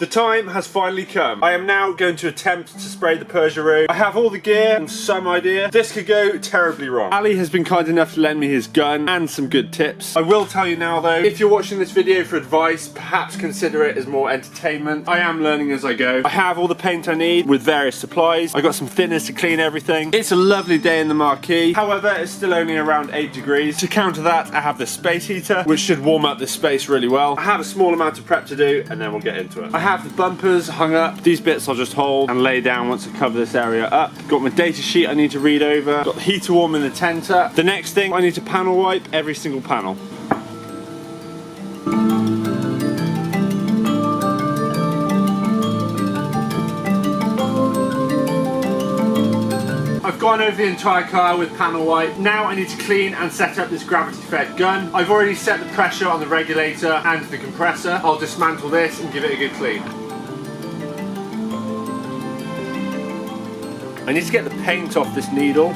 The time has finally come. I am now going to attempt to spray the Persia. I have all the gear and some idea. This could go terribly wrong. Ali has been kind enough to lend me his gun and some good tips. I will tell you now though, if you're watching this video for advice, perhaps consider it as more entertainment. I am learning as I go. I have all the paint I need with various supplies. I got some thinners to clean everything. It's a lovely day in the marquee. However, it's still only around 8 degrees. To counter that, I have the space heater, which should warm up this space really well. I have a small amount of prep to do and then we'll get into it. I have the bumpers hung up. These bits I'll just hold and lay down once I cover this area up. Got my data sheet I need to read over. Got the heater warm in the tenter. The next thing, I need to panel wipe every single panel. I've gone over the entire car with panel wipe. Now I need to clean and set up this gravity fed gun. I've already set the pressure on the regulator and the compressor. I'll dismantle this and give it a good clean. I need to get the paint off this needle.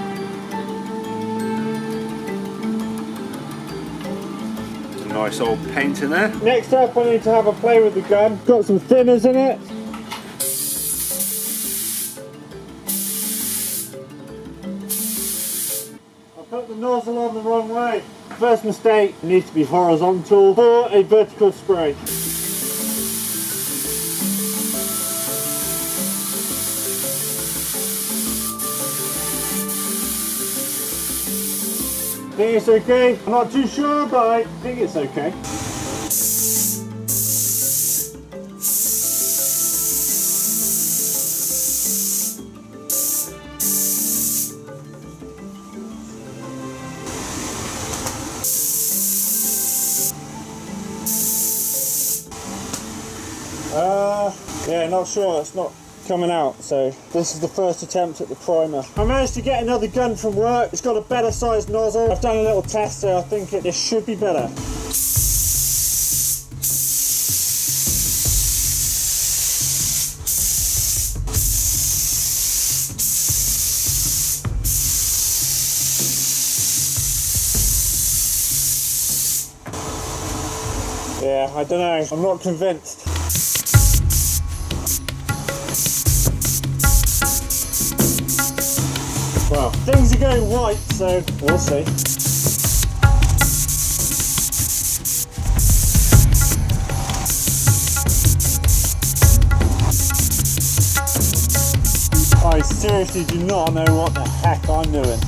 Some nice old paint in there. Next up, I need to have a play with the gun. Got some thinners in it. Put the nozzle on the wrong way. First mistake, it needs to be horizontal for a vertical spray. Think it's okay? I'm not too sure, but I think it's okay. Yeah, not sure, it's not coming out, so this is the first attempt at the primer. I managed to get another gun from work. It's got a better sized nozzle. I've done a little test, so I think this should be better. Yeah, I don't know, I'm not convinced. Well, things are going white, so we'll see. I seriously do not know what the heck I'm doing.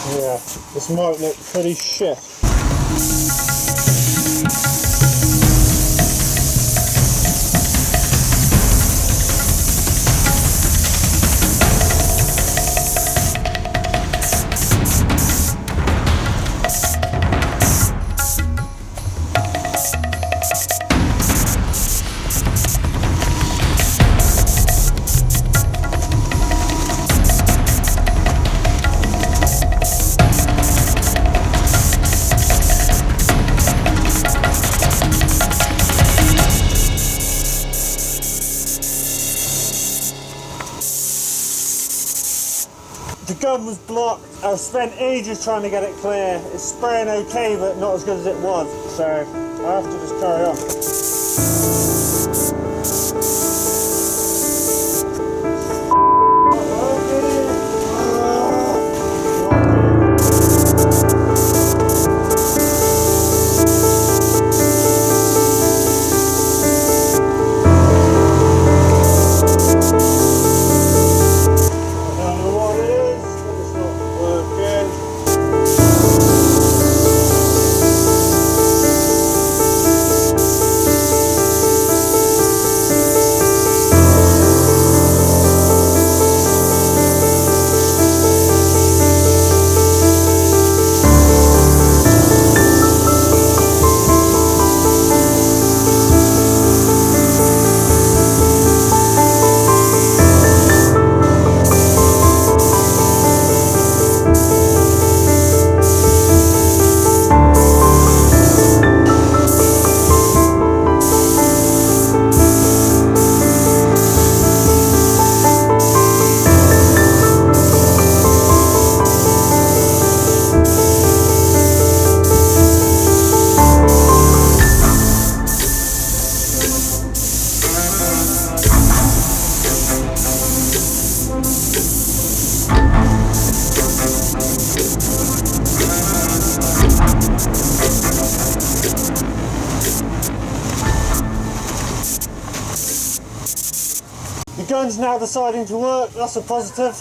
Yeah, this might look pretty shit. The gun was blocked. I've spent ages trying to get it clear. It's spraying okay, but not as good as it was. So I have to just carry on. gun's now deciding to work, that's a positive.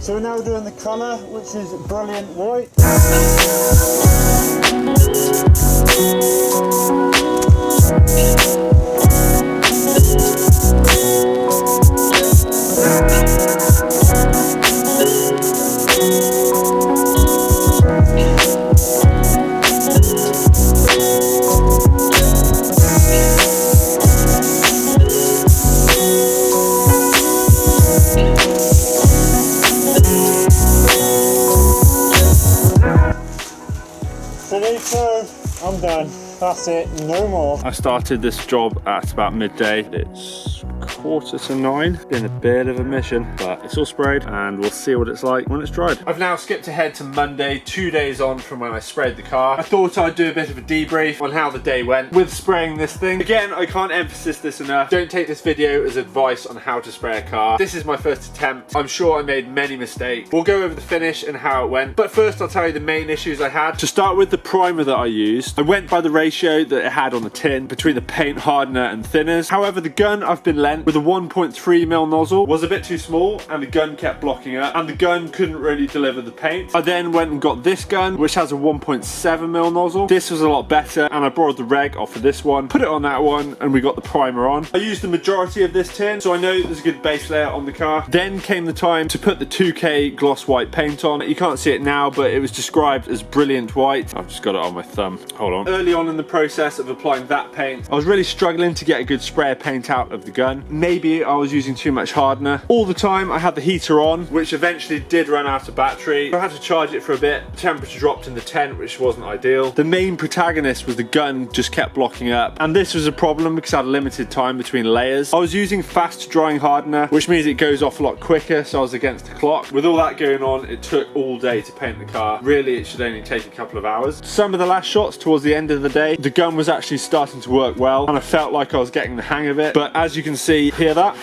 So we're now doing the colour, which is brilliant white. So I'm done. That's it, no more. I started this job at about midday. It's 8:45. Been a bit of a mission, but it's all sprayed and we'll see what it's like when it's dried. I've now skipped ahead to Monday, 2 days on from when I sprayed the car. I thought I'd do a bit of a debrief on how the day went with spraying this thing. Again, I can't emphasize this enough. Don't take this video as advice on how to spray a car. This is my first attempt. I'm sure I made many mistakes. We'll go over the finish and how it went. But first I'll tell you the main issues I had. To start with the primer that I used, I went by the ratio that it had on the tin between the paint hardener and thinners. However, the gun I've been lent with a 1.3mm nozzle was a bit too small and the gun kept blocking up and the gun couldn't really deliver the paint. I then went and got this gun which has a 1.7mm nozzle. This was a lot better and I borrowed the reg off of this one, put it on that one and we got the primer on. I used the majority of this tin so I know there's a good base layer on the car. Then came the time to put the 2K gloss white paint on. You can't see it now but it was described as brilliant white. I've just got it on my thumb. Hold on. Early on in the process of applying that paint I was really struggling to get a good spray of paint out of the gun. Maybe I was using too much hardener. All the time I had the heater on, which eventually did run out of battery. I had to charge it for a bit. The temperature dropped in the tent, which wasn't ideal. The main protagonist was the gun just kept blocking up. And this was a problem because I had limited time between layers. I was using fast drying hardener, which means it goes off a lot quicker, so I was against the clock. With all that going on, it took all day to paint the car. Really, it should only take a couple of hours. Some of the last shots towards the end of the day, the gun was actually starting to work well, and I felt like I was getting the hang of it. But as you can see, hear that?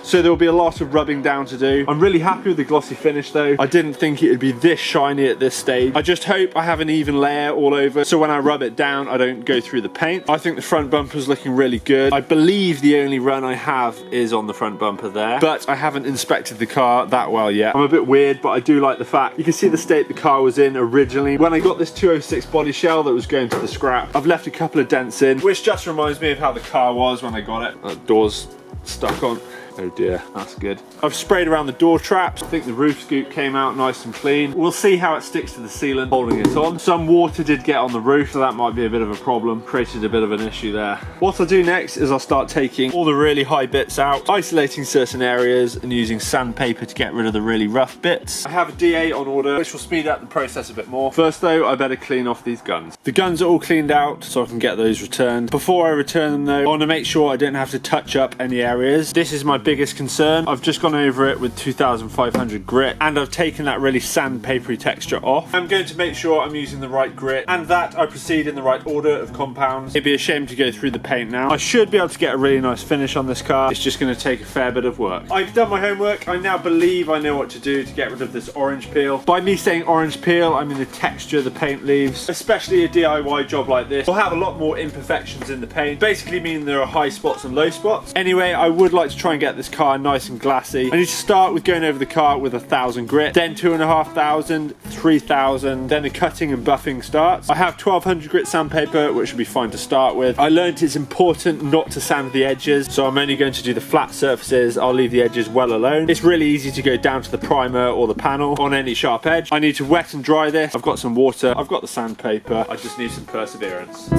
So there will be a lot of rubbing down to do. I'm really happy with the glossy finish though. I didn't think it would be this shiny at this stage. I just hope I have an even layer all over so when I rub it down I don't go through the paint. I think the front bumper is looking really good. I believe the only run I have is on the front bumper there, but I haven't inspected the car that well yet. I'm a bit weird, but I do like the fact you can see the state the car was in originally. When I got this 206 body shell that was going to the scrap, I've left a couple of dents in, which just reminds me of how the car was when I got it. That door's stuck on. Oh dear, that's good. I've sprayed around the door traps. I think the roof scoop came out nice and clean. We'll see how it sticks to the sealant holding it on. Some water did get on the roof, so that might be a bit of a problem. Created a bit of an issue there. What I'll do next is I'll start taking all the really high bits out, isolating certain areas and using sandpaper to get rid of the really rough bits. I have a DA on order, which will speed up the process a bit more. First though, I better clean off these guns. The guns are all cleaned out, so I can get those returned. Before I return them though, I want to make sure I don't have to touch up any areas. This is my biggest concern. I've just gone over it with 2500 grit and I've taken that really sandpapery texture off. I'm going to make sure I'm using the right grit and that I proceed in the right order of compounds. It'd be a shame to go through the paint now. I should be able to get a really nice finish on this car. It's just going to take a fair bit of work. I've done my homework. I now believe I know what to do to get rid of this orange peel. By me saying orange peel, I mean the texture the paint leaves. Especially a DIY job like this will have a lot more imperfections in the paint. Basically mean there are high spots and low spots. Anyway, I would like to try and get this car nice and glassy. I need to start with going over the car with 1000 grit, then 2500, 3000, then the cutting and buffing starts. I have 1200 grit sandpaper, which will be fine to start with. I learned it's important not to sand the edges, so I'm only going to do the flat surfaces. I'll leave the edges well alone. It's really easy to go down to the primer or the panel on any sharp edge. I need to wet and dry this. I've got some water, I've got the sandpaper, I just need some perseverance.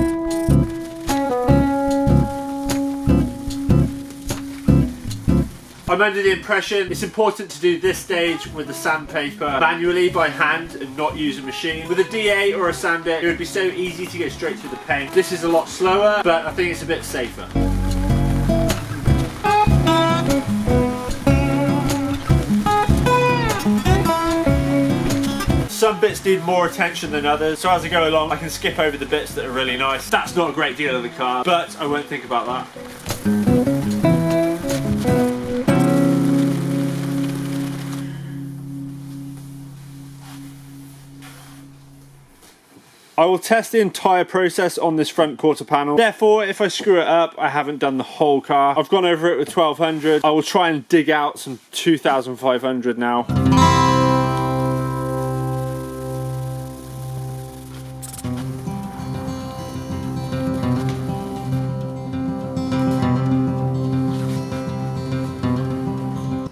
I'm under the impression it's important to do this stage with the sandpaper manually by hand and not use a machine. With a DA or a sander, it would be so easy to go straight through the paint. This is a lot slower, but I think it's a bit safer. Some bits need more attention than others, so as I go along I can skip over the bits that are really nice. That's not a great deal of the car, but I won't think about that. I will test the entire process on this front quarter panel. Therefore, if I screw it up, I haven't done the whole car. I've gone over it with 1200. I will try and dig out some 2500 now.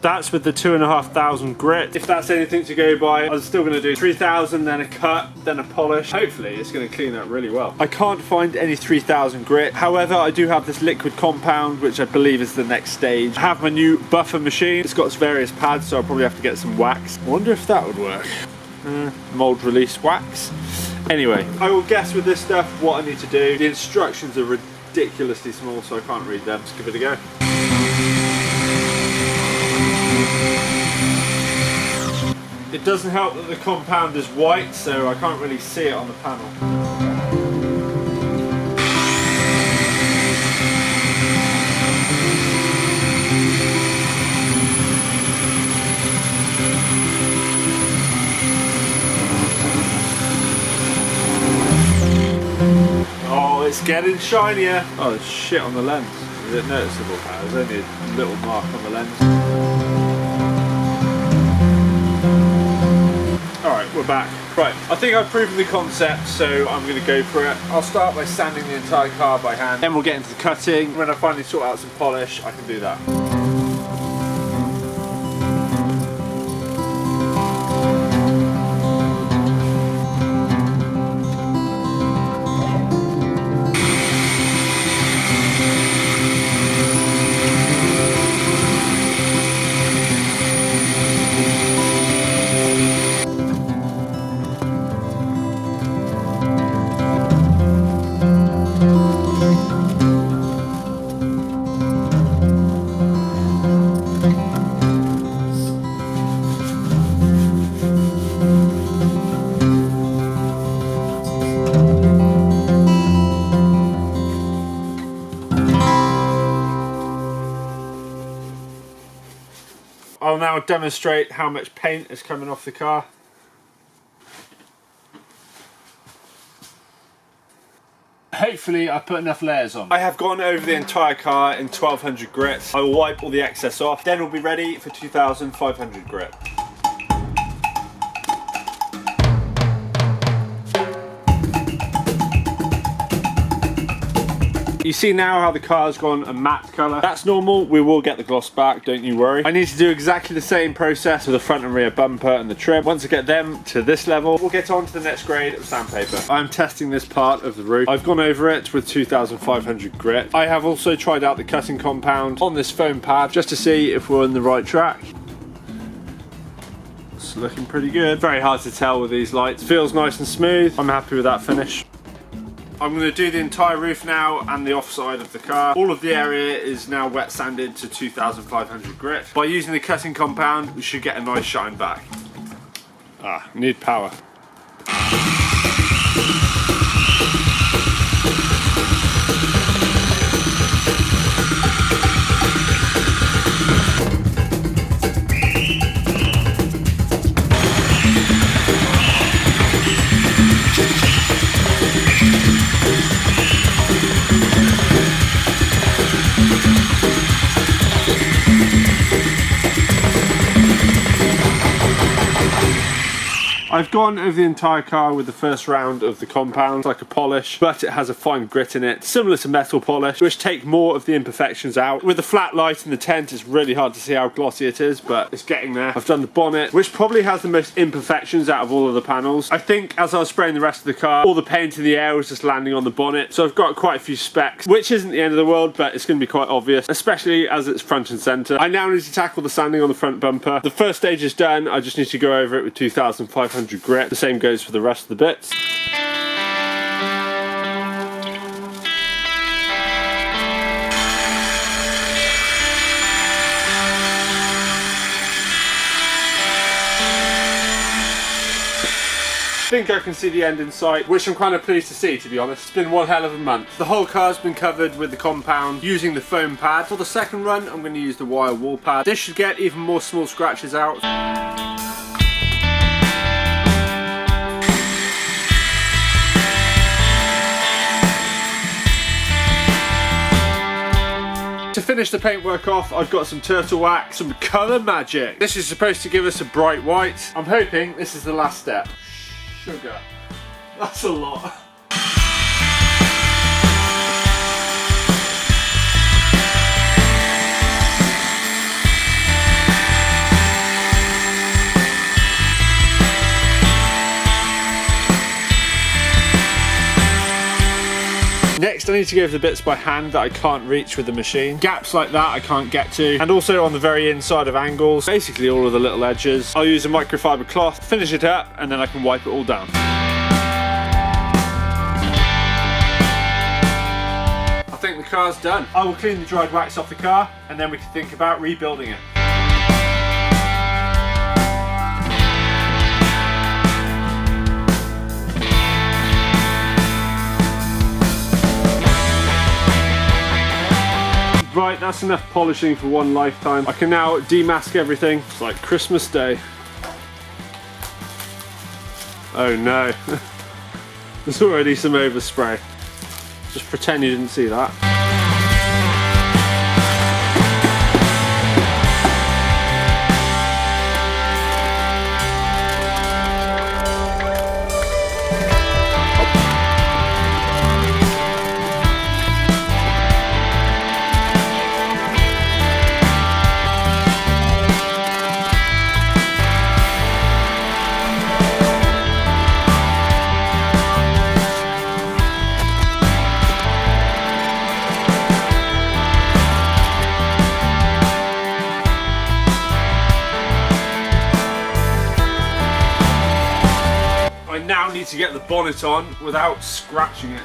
That's with the 2500 grit. If that's anything to go by, I'm still going to do 3000, then a cut, then a polish. Hopefully it's going to clean up really well. I can't find any 3000 grit. However, I do have this liquid compound, which I believe is the next stage. I have my new buffer machine. It's got various pads, so I'll probably have to get some wax. I wonder if that would work. Mold release wax. Anyway, I will guess with this stuff what I need to do. The instructions are ridiculously small, so I can't read them. Let's give it a go. It doesn't help that the compound is white, so I can't really see it on the panel. Oh, it's getting shinier. Oh, there's shit on the lens. Is it noticeable? There's only a little mark on the lens. Alright, we're back. Right, I think I've proven the concept, so I'm going to go for it. I'll start by sanding the entire car by hand, then we'll get into the cutting. When I finally sort out some polish, I can do that. I'll now demonstrate how much paint is coming off the car. Hopefully I put enough layers on. I have gone over the entire car in 1200 grit. I will wipe all the excess off, then we'll be ready for 2500 grit. You see now how the car's gone a matte colour. That's normal, we will get the gloss back, don't you worry. I need to do exactly the same process for the front and rear bumper and the trim. Once I get them to this level, we'll get on to the next grade of sandpaper. I'm testing this part of the roof. I've gone over it with 2500 grit. I have also tried out the cutting compound on this foam pad just to see if we're on the right track. It's looking pretty good. Very hard to tell with these lights. Feels nice and smooth. I'm happy with that finish. I'm going to do the entire roof now and the offside of the car. All of the area is now wet sanded to 2500 grit. By using the cutting compound, we should get a nice shine back. Need power. I've gone over the entire car with the first round of the compound. It's like a polish, but it has a fine grit in it, similar to metal polish, which take more of the imperfections out. With the flat light in the tent, it's really hard to see how glossy it is, but it's getting there. I've done the bonnet, which probably has the most imperfections out of all of the panels. I think as I was spraying the rest of the car, all the paint in the air was just landing on the bonnet, so I've got quite a few specks, which isn't the end of the world, but it's going to be quite obvious, especially as it's front and centre. I now need to tackle the sanding on the front bumper. The first stage is done, I just need to go over it with 2500 grit. The same goes for the rest of the bits. I think I can see the end in sight, which I'm kind of pleased to see, to be honest. It's been one hell of a month. The whole car's been covered with the compound using the foam pad. For the second run, I'm going to use the wire wall pad. This should get even more small scratches out. To finish the paintwork off, I've got some turtle wax, some colour magic. This is supposed to give us a bright white. I'm hoping this is the last step. Sugar. That's a lot. Next, I need to go over the bits by hand that I can't reach with the machine. Gaps like that I can't get to, and also on the very inside of angles, basically all of the little edges. I'll use a microfiber cloth, finish it up, and then I can wipe it all down. I think the car's done. I will clean the dried wax off the car, and then we can think about rebuilding it. Right, that's enough polishing for one lifetime. I can now demask everything. It's like Christmas Day. Oh no. There's already some overspray. Just pretend you didn't see that. I now need to get the bonnet on without scratching it.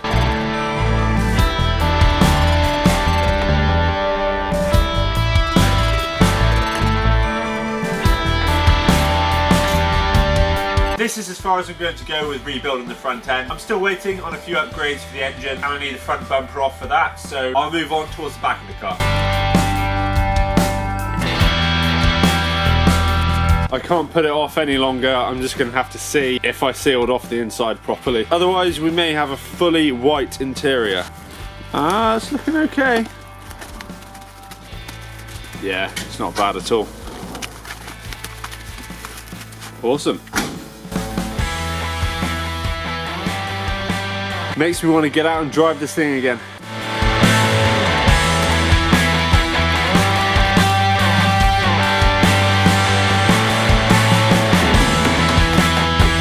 This is as far as I'm going to go with rebuilding the front end. I'm still waiting on a few upgrades for the engine, and I need the front bumper off for that, so I'll move on towards the back of the car. I can't put it off any longer. I'm just going to have to see if I sealed off the inside properly. Otherwise, we may have a fully white interior. Ah, it's looking okay. Yeah, it's not bad at all. Awesome. Makes me want to get out and drive this thing again.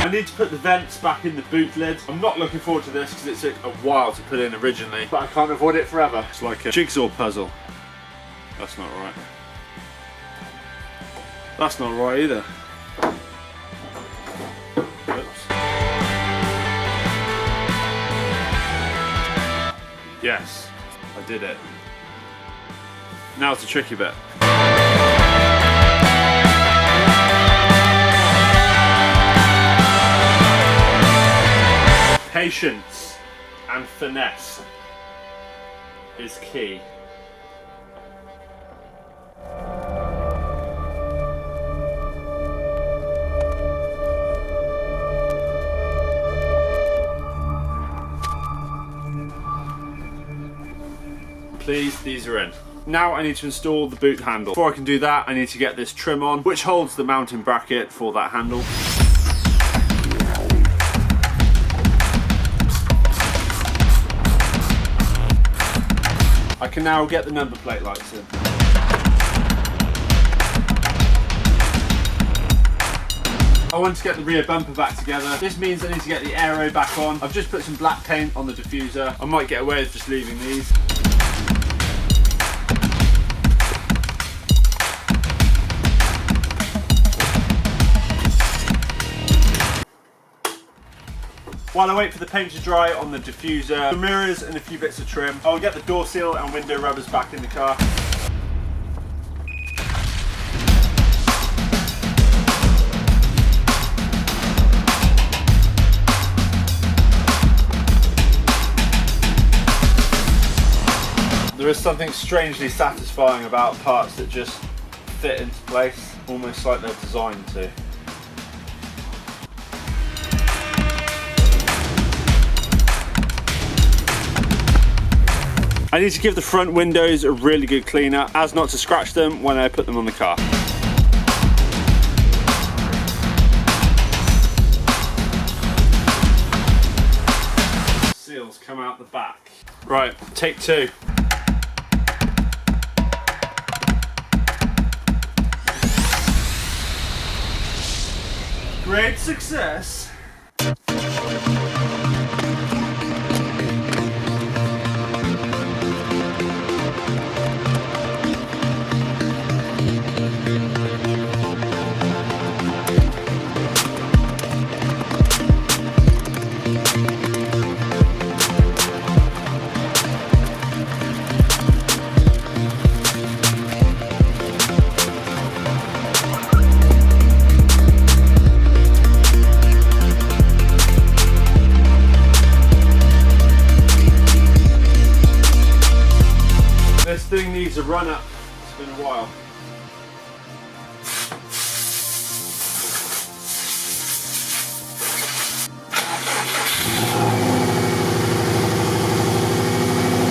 I need to put the vents back in the boot lid. I'm not looking forward to this because it took a while to put in originally, but I can't avoid it forever. It's like a jigsaw puzzle. That's not right. That's not right either. Oops. Yes, I did it. Now it's the tricky bit. Patience and finesse is key. Please, these are in. Now I need to install the boot handle. Before I can do that, I need to get this trim on, which holds the mounting bracket for that handle. I can now get the number plate lights in. I want to get the rear bumper back together. This means I need to get the aero back on. I've just put some black paint on the diffuser. I might get away with just leaving these. While I wait for the paint to dry on the diffuser, the mirrors and a few bits of trim, I'll get the door seal and window rubbers back in the car. There is something strangely satisfying about parts that just fit into place, almost like they're designed to. I need to give the front windows a really good clean up, as not to scratch them when I put them on the car. Seals come out the back. Right, take two. Great success. This thing needs a run up. It's been a while.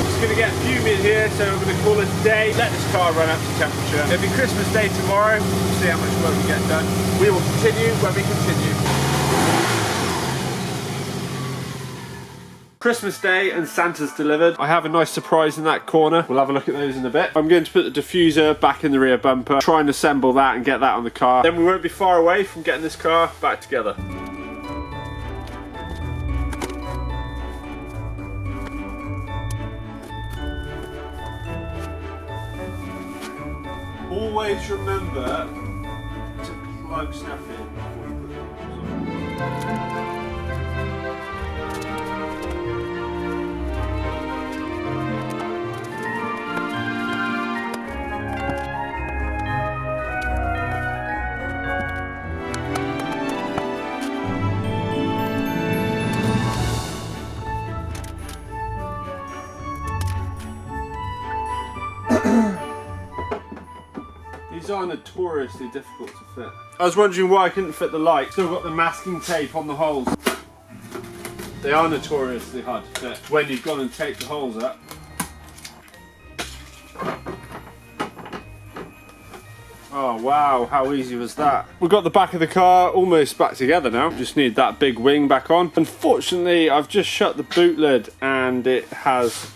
Just gonna get fuming here, so I'm gonna call it a day. Let this car run up to temperature. It'll be Christmas Day tomorrow. We'll see how much work we get done. We will continue when we continue. Christmas Day and Santa's delivered. I have a nice surprise in that corner. We'll have a look at those in a bit. I'm going to put the diffuser back in the rear bumper, try and assemble that and get that on the car. Then we won't be far away from getting this car back together. Always remember to plug stuff in before you put the holes on. These are notoriously difficult to fit. I was wondering why I couldn't fit the light. Still got the masking tape on the holes. They are notoriously hard to fit when you've gone and taped the holes up. Oh wow, how easy was that? We've got the back of the car almost back together now. Just need that big wing back on. Unfortunately, I've just shut the boot lid and it has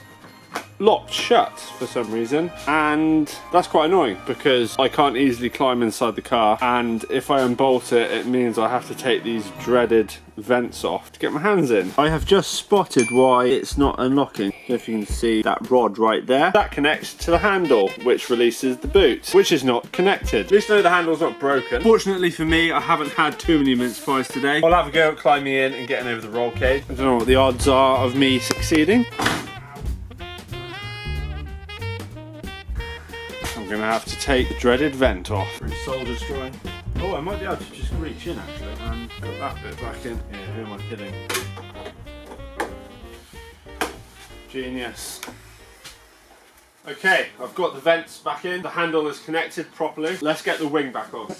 locked shut for some reason, and that's quite annoying because I can't easily climb inside the car, and if I unbolt it, it means I have to take these dreaded vents off to get my hands in. I have just spotted why it's not unlocking. If you can see that rod right there, that connects to the handle which releases the boot, which is not connected. At least I know the handle's not broken. Fortunately for me, I haven't had too many mince pies today. I'll have a go at climbing in and getting over the roll cage. I don't know what the odds are of me succeeding. I'm gonna have to take the dreaded vent off. Soldier's drawing. Oh, I might be able to just reach in actually and put that bit back in. Yeah, who am I kidding? Genius. Okay, I've got the vents back in. The handle is connected properly. Let's get the wing back on.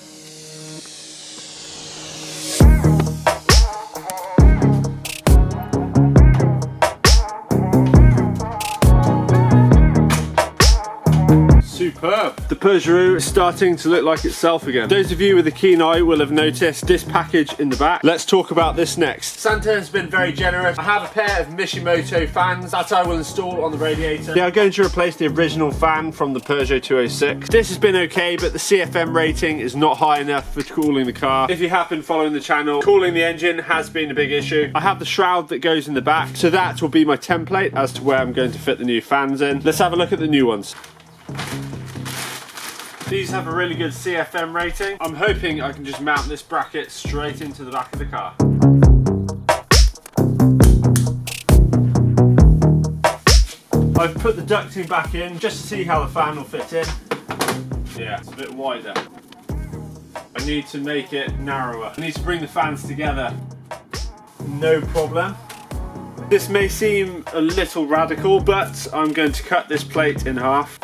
Superb. The Peugeot is starting to look like itself again. Those of you with a keen eye will have noticed this package in the back. Let's talk about this next. Santa has been very generous. I have a pair of Mishimoto fans that I will install on the radiator. They are going to replace the original fan from the Peugeot 206. This has been okay, but the CFM rating is not high enough for cooling the car. If you have been following the channel, cooling the engine has been a big issue. I have the shroud that goes in the back, so that will be my template as to where I'm going to fit the new fans in. Let's have a look at the new ones. These have a really good CFM rating. I'm hoping I can just mount this bracket straight into the back of the car. I've put the ducting back in just to see how the fan will fit in. Yeah, it's a bit wider. I need to make it narrower. I need to bring the fans together. No problem. This may seem a little radical, but I'm going to cut this plate in half.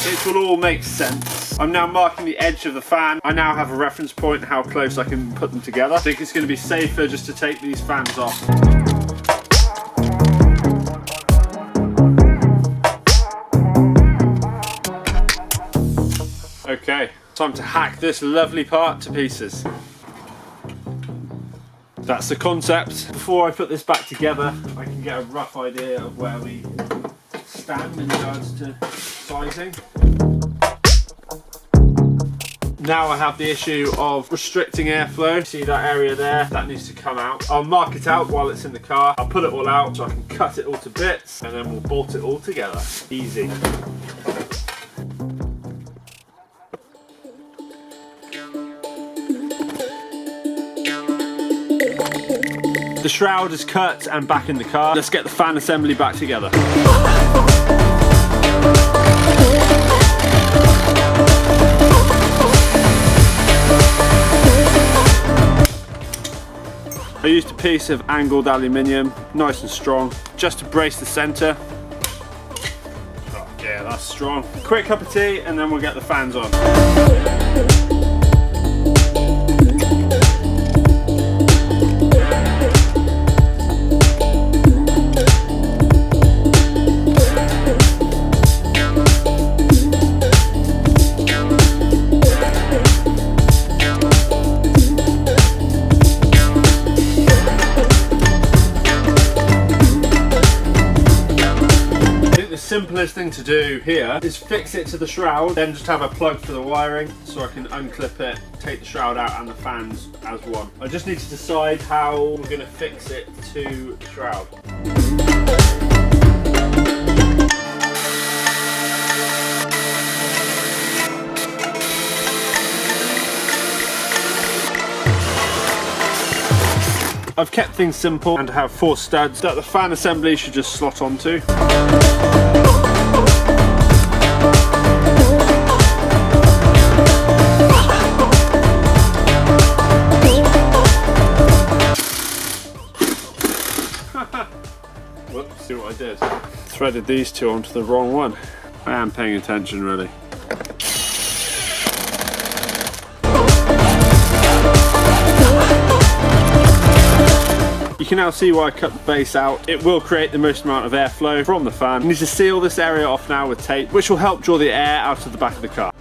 It will all make sense. I'm now marking the edge of the fan. I now have a reference point how close I can put them together. I think it's going to be safer just to take these fans off. Okay, time to hack this lovely part to pieces. That's the concept. Before I put this back together, I can get a rough idea of where we stand in regards to sizing. Now I have the issue of restricting airflow. See that area there? That needs to come out. I'll mark it out while it's in the car. I'll pull it all out so I can cut it all to bits, and then we'll bolt it all together. Easy. The shroud is cut and back in the car. Let's get the fan assembly back together. I used a piece of angled aluminium, nice and strong, just to brace the centre. Oh, yeah, that's strong. Quick cup of tea and then we'll get the fans on. Simplest thing to do here is fix it to the shroud, then just have a plug for the wiring so I can unclip it, take the shroud out and the fans as one. I just need to decide how we're going to fix it to the shroud. I've kept things simple and have 4 studs that the fan assembly should just slot onto. Whoops, see what I did? Threaded these two onto the wrong one. I am paying attention really. You can now see why I cut the base out. It will create the most amount of airflow from the fan. You need to seal this area off now with tape, which will help draw the air out of the back of the car.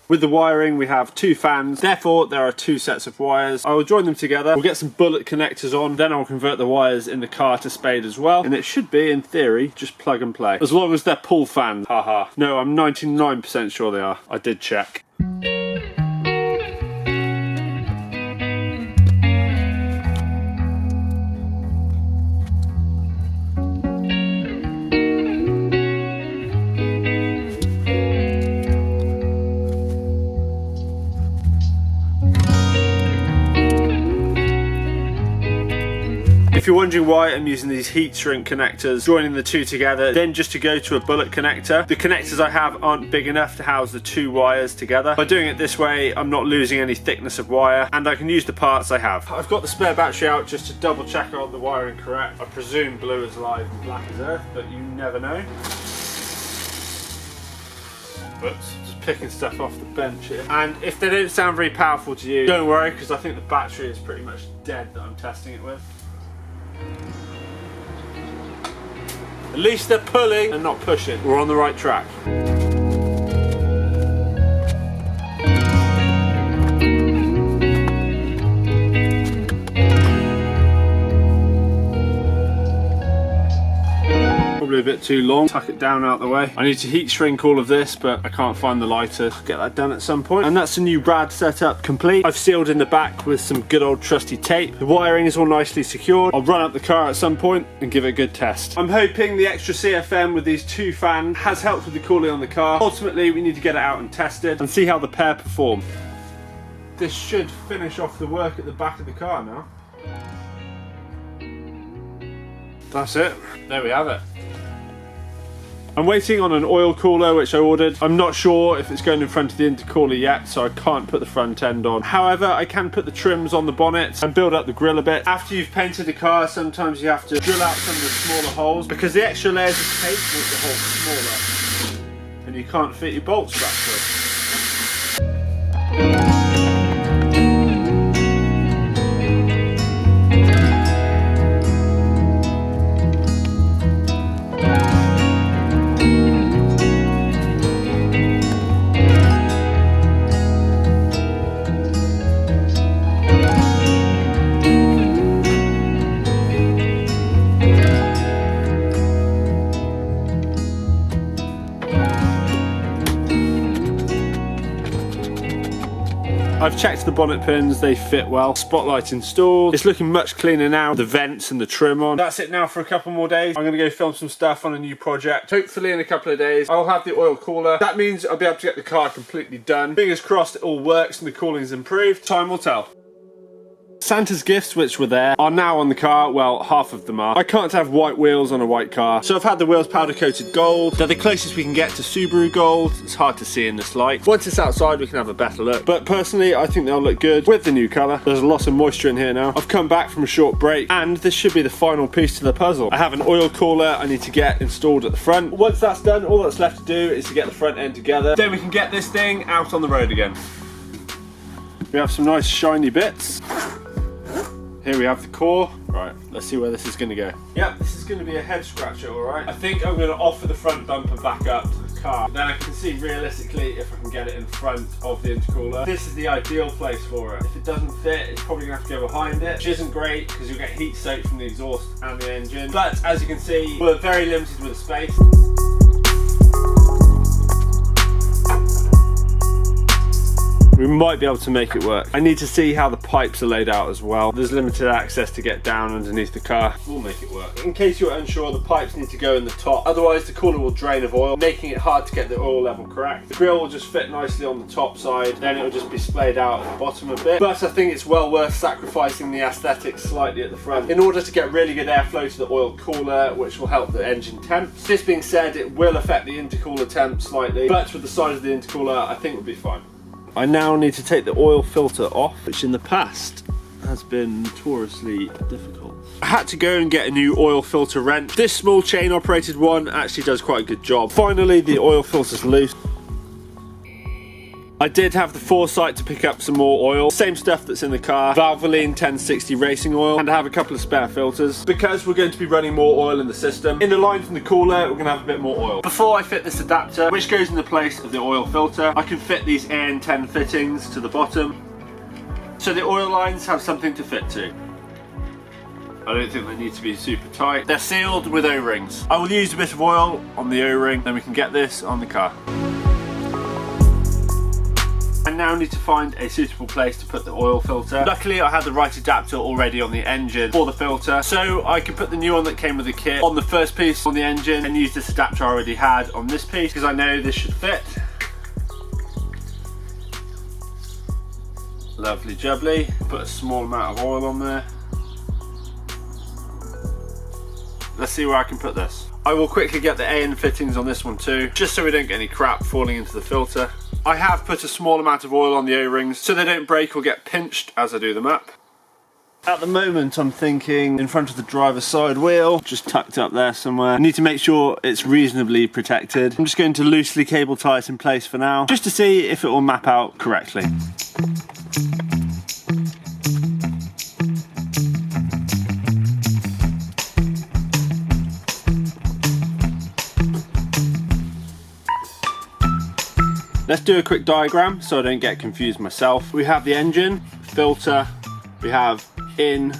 With the wiring, we have 2 fans, therefore there are 2 sets of wires. I will join them together, we'll get some bullet connectors on, then I'll convert the wires in the car to spade as well, and it should be, in theory, just plug and play. As long as they're pull fans, haha. No, I'm 99% sure they are. I did check. If you're wondering why I'm using these heat shrink connectors, joining the 2 together, then just to go to a bullet connector, the connectors I have aren't big enough to house the 2 wires together. By doing it this way, I'm not losing any thickness of wire, and I can use the parts I have. I've got the spare battery out just to double check I got the wiring correct. I presume blue is live and black is earth, but you never know. Whoops, just picking stuff off the bench here. And if they don't sound very powerful to you, don't worry, because I think the battery is pretty much dead that I'm testing it with. At least they're pulling and not pushing. We're on the right track. Probably a bit too long. Tuck it down out the way. I need to heat shrink all of this, but I can't find the lighter. I'll get that done at some point. And that's the new rad setup complete. I've sealed in the back with some good old trusty tape. The wiring is all nicely secured. I'll run up the car at some point and give it a good test. I'm hoping the extra CFM with these 2 fans has helped with the cooling on the car. Ultimately, we need to get it out and test it and see how the pair perform. This should finish off the work at the back of the car now. That's it. There we have it. I'm waiting on an oil cooler which I ordered. I'm not sure if it's going in front of the intercooler yet, so I can't put the front end on. However, I can put the trims on the bonnet and build up the grille a bit. After you've painted a car, sometimes you have to drill out some of the smaller holes because the extra layers of tape make the hole smaller and you can't fit your bolts back through. I've checked the bonnet pins, they fit well. Spotlight installed. It's looking much cleaner now. The vents and the trim on. That's it now for a couple more days. I'm gonna go film some stuff on a new project. Hopefully in a couple of days, I'll have the oil cooler. That means I'll be able to get the car completely done. Fingers crossed it all works and the cooling's improved. Time will tell. Santa's gifts, which were there, are now on the car. Well, half of them are. I can't have white wheels on a white car, so I've had the wheels powder coated gold. They're the closest we can get to Subaru gold. It's hard to see in this light. Once it's outside, we can have a better look. But personally, I think they'll look good with the new colour. There's a lot of moisture in here now. I've come back from a short break, and this should be the final piece to the puzzle. I have an oil cooler I need to get installed at the front. Once that's done, all that's left to do is to get the front end together. Then we can get this thing out on the road again. We have some nice shiny bits. Here we have the core. Right, let's see where this is going to go. Yep, this is going to be a head scratcher, alright. I think I'm going to offer the front bumper back up to the car. Then I can see realistically if I can get it in front of the intercooler. This is the ideal place for it. If it doesn't fit, it's probably going to have to go behind it, which isn't great because you'll get heat soaked from the exhaust and the engine. But as you can see, we're very limited with the space. We might be able to make it work. I need to see how the pipes are laid out as well. There's limited access to get down underneath the car. We'll make it work. In case you're unsure, the pipes need to go in the top. Otherwise, the cooler will drain of oil, making it hard to get the oil level correct. The grill will just fit nicely on the top side. Then it will just be splayed out at the bottom a bit. But I think it's well worth sacrificing the aesthetics slightly at the front in order to get really good airflow to the oil cooler, which will help the engine temps. This being said, it will affect the intercooler temp slightly, but with the size of the intercooler, I think we'll be fine. I now need to take the oil filter off, which in the past has been notoriously difficult. I had to go and get a new oil filter wrench. This small chain operated one actually does quite a good job. Finally, the oil filter's loose. I did have the foresight to pick up some more oil. Same stuff that's in the car. Valvoline 1060 racing oil. And I have a couple of spare filters. Because we're going to be running more oil in the system. In the line from the cooler, we're going to have a bit more oil. Before I fit this adapter, which goes in the place of the oil filter, I can fit these AN10 fittings to the bottom. So the oil lines have something to fit to. I don't think they need to be super tight. They're sealed with O-rings. I will use a bit of oil on the O-ring, then we can get this on the car. I now need to find a suitable place to put the oil filter. Luckily I had the right adapter already on the engine for the filter, so I can put the new one that came with the kit on the first piece on the engine and use this adapter I already had on this piece because I know this should fit. Lovely jubbly. Put a small amount of oil on there. Let's see where I can put this. I will quickly get the AN fittings on this one too, just so we don't get any crap falling into the filter. I have put a small amount of oil on the O-rings so they don't break or get pinched as I do them up. At the moment I'm thinking in front of the driver's side wheel, just tucked up there somewhere. I need to make sure it's reasonably protected. I'm just going to loosely cable tie it in place for now, just to see if it will map out correctly. Let's do a quick diagram so I don't get confused myself. We have the engine, filter, we have in,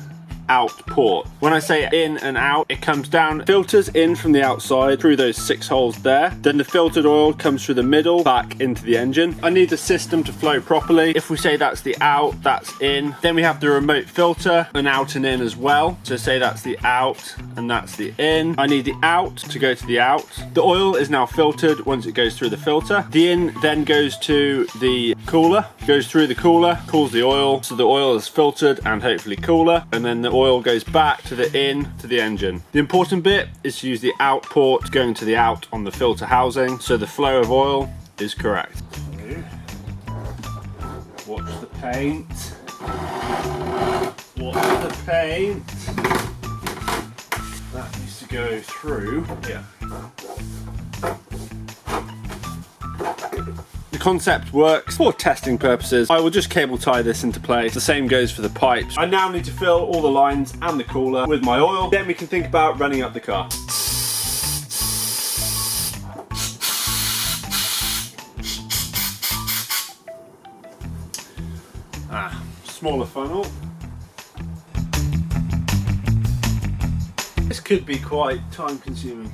out port. When I say in and out, it comes down, filters in from the outside through those 6 holes there. Then the filtered oil comes through the middle back into the engine. I need the system to flow properly. If we say that's the out, that's in. Then we have the remote filter, an out and in as well. So say that's the out and that's the in. I need the out to go to the out. The oil is now filtered once it goes through the filter. The in then goes to the cooler, goes through the cooler, cools the oil. So the oil is filtered and hopefully cooler. And then the oil goes back to the in to the engine. The important bit is to use the out port going to the out on the filter housing so the flow of oil is correct. Watch the paint. Watch the paint. That needs to go through here. The concept works for testing purposes. I will just cable tie this into place. The same goes for the pipes. I now need to fill all the lines and the cooler with my oil. Then we can think about running up the car. Smaller funnel. This could be quite time consuming.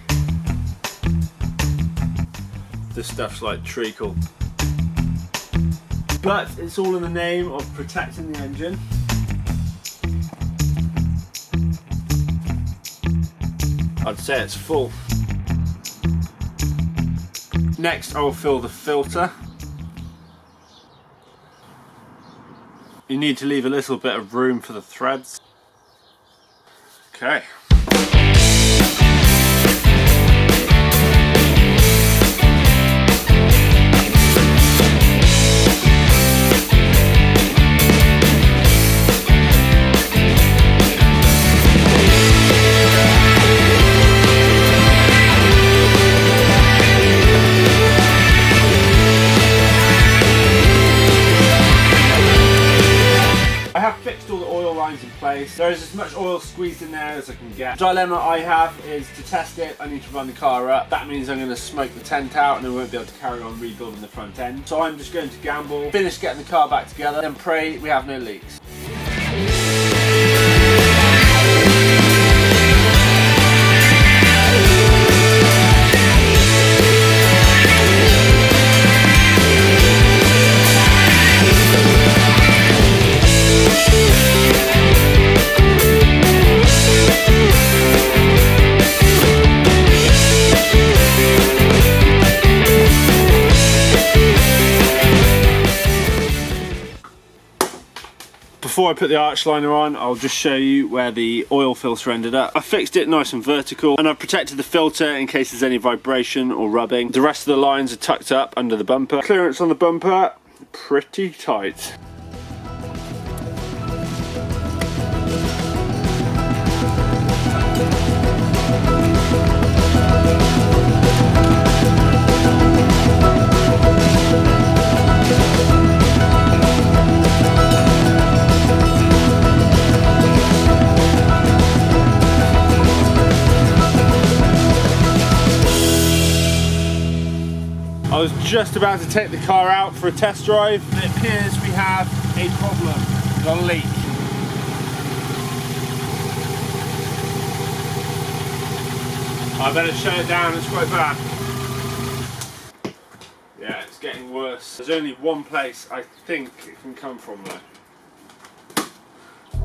This stuff's like treacle. But it's all in the name of protecting the engine. I'd say it's full. Next I'll fill the filter. You need to leave a little bit of room for the threads. Okay. In place. There is as much oil squeezed in there as I can get. The dilemma I have is to test it, I need to run the car up. That means I'm going to smoke the tent out and I won't be able to carry on rebuilding the front end. So I'm just going to gamble, finish getting the car back together and pray we have no leaks. Before I put the arch liner on, I'll just show you where the oil filter ended up. I fixed it nice and vertical and I've protected the filter in case there's any vibration or rubbing. The rest of the lines are tucked up under the bumper. Clearance on the bumper, pretty tight. I was just about to take the car out for a test drive and it appears we have a problem. We've got a leak. I better shut it down, it's quite bad. Yeah, it's getting worse. There's only one place I think it can come from though.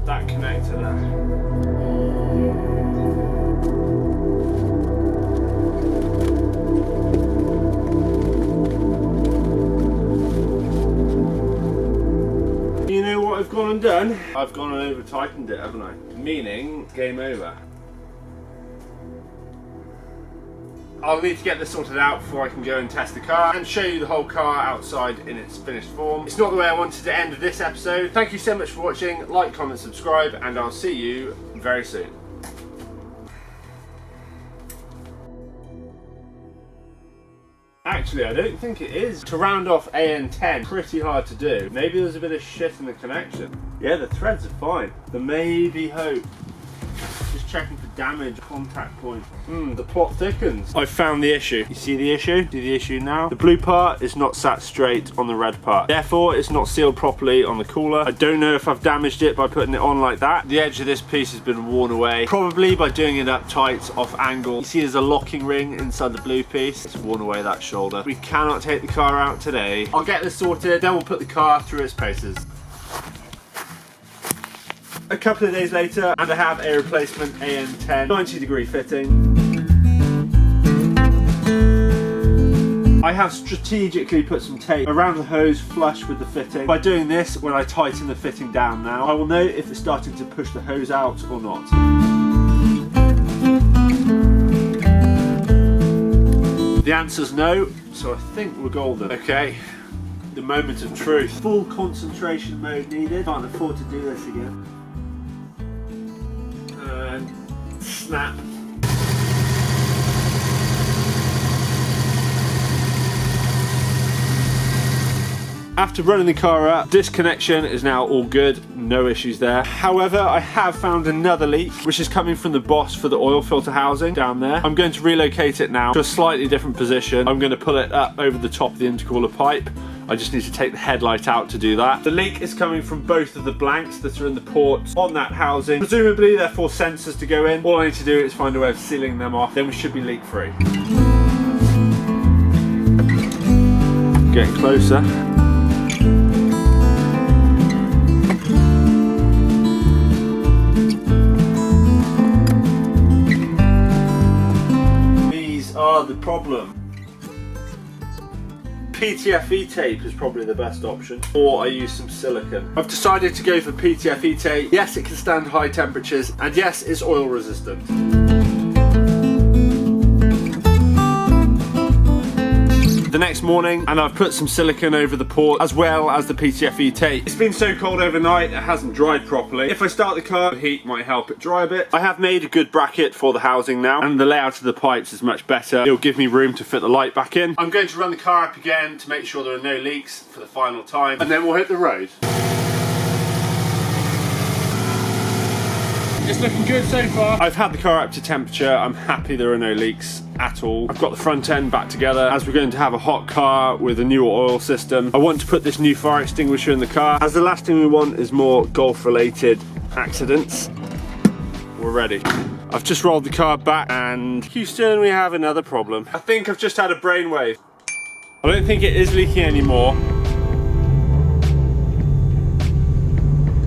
That connector there. I've gone and done. I've gone and over tightened it, haven't I? Meaning, game over. I'll need to get this sorted out before I can go and test the car and show you the whole car outside in its finished form. It's not the way I wanted to end this episode. Thank you so much for watching. Like, comment, subscribe, and I'll see you very soon. Actually, I don't think it is. To round off AN10, pretty hard to do. Maybe there's a bit of shit in the connection. Yeah, the threads are fine. There may be hope. Just checking for damage, contact point. The plot thickens. I found the issue. You see the issue? See the issue now? The blue part is not sat straight on the red part. Therefore, it's not sealed properly on the cooler. I don't know if I've damaged it by putting it on like that. The edge of this piece has been worn away. Probably by doing it up tight, off angle. You see there's a locking ring inside the blue piece. It's worn away that shoulder. We cannot take the car out today. I'll get this sorted, then we'll put the car through its paces. A couple of days later, and I have a replacement AN10 90-degree fitting. I have strategically put some tape around the hose flush with the fitting. By doing this, when I tighten the fitting down now, I will know if it's starting to push the hose out or not. The answer's no, so I think we're golden. Okay, the moment of truth. Full concentration mode needed. Can't afford to do this again. Snap. After running the car up, disconnection is now all good, no issues there. However, I have found another leak, which is coming from the boss for the oil filter housing down there. I'm going to relocate it now to a slightly different position. I'm going to pull it up over the top of the intercooler pipe. I just need to take the headlight out to do that. The leak is coming from both of the blanks that are in the ports on that housing. Presumably they're for sensors to go in. All I need to do is find a way of sealing them off, then we should be leak free. Getting closer. These are the problem. PTFE tape is probably the best option, or I use some silicone. I've decided to go for PTFE tape. Yes, it can stand high temperatures, and yes, it's oil resistant. The next morning, and I've put some silicone over the port as well as the PTFE tape. It's been so cold overnight, it hasn't dried properly. If I start the car, the heat might help it dry a bit. I have made a good bracket for the housing now, and the layout of the pipes is much better. It'll give me room to fit the light back in. I'm going to run the car up again to make sure there are no leaks for the final time, and then we'll hit the road. It's looking good so far. I've had the car up to temperature. I'm happy there are no leaks at all. I've got the front end back together as we're going to have a hot car with a new oil system. I want to put this new fire extinguisher in the car, as the last thing we want is more golf related accidents. We're ready. I've just rolled the car back, and Houston, we have another problem. I think I've just had a brainwave. I don't think it is leaking anymore.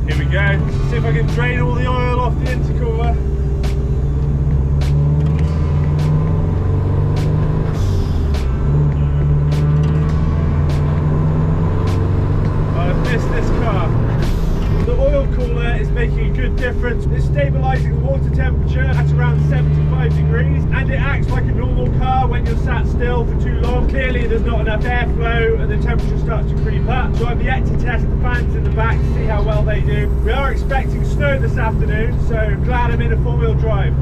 Here we go. See if I can drain all the oil off the intercooler. I've missed this car. The oil cooler is making a good difference. It's stabilising the water temperature at around 75 degrees, and it acts like a normal car when you're sat still for too long. Clearly there's not enough airflow and the temperature starts to creep up. So I've yet to test the fans in the back to see how well they do. We are expecting snow this afternoon, so glad I'm in a four-wheel drive.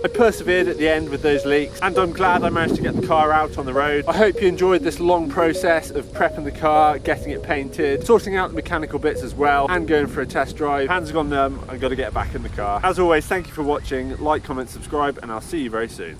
I persevered at the end with those leaks, and I'm glad I managed to get the car out on the road. I hope you enjoyed this long process of prepping the car, getting it painted, sorting out the mechanical bits as well, and going for a test drive. Hands have gone numb, I've got to get back in the car. As always, thank you for watching. Like, comment, subscribe, and I'll see you very soon.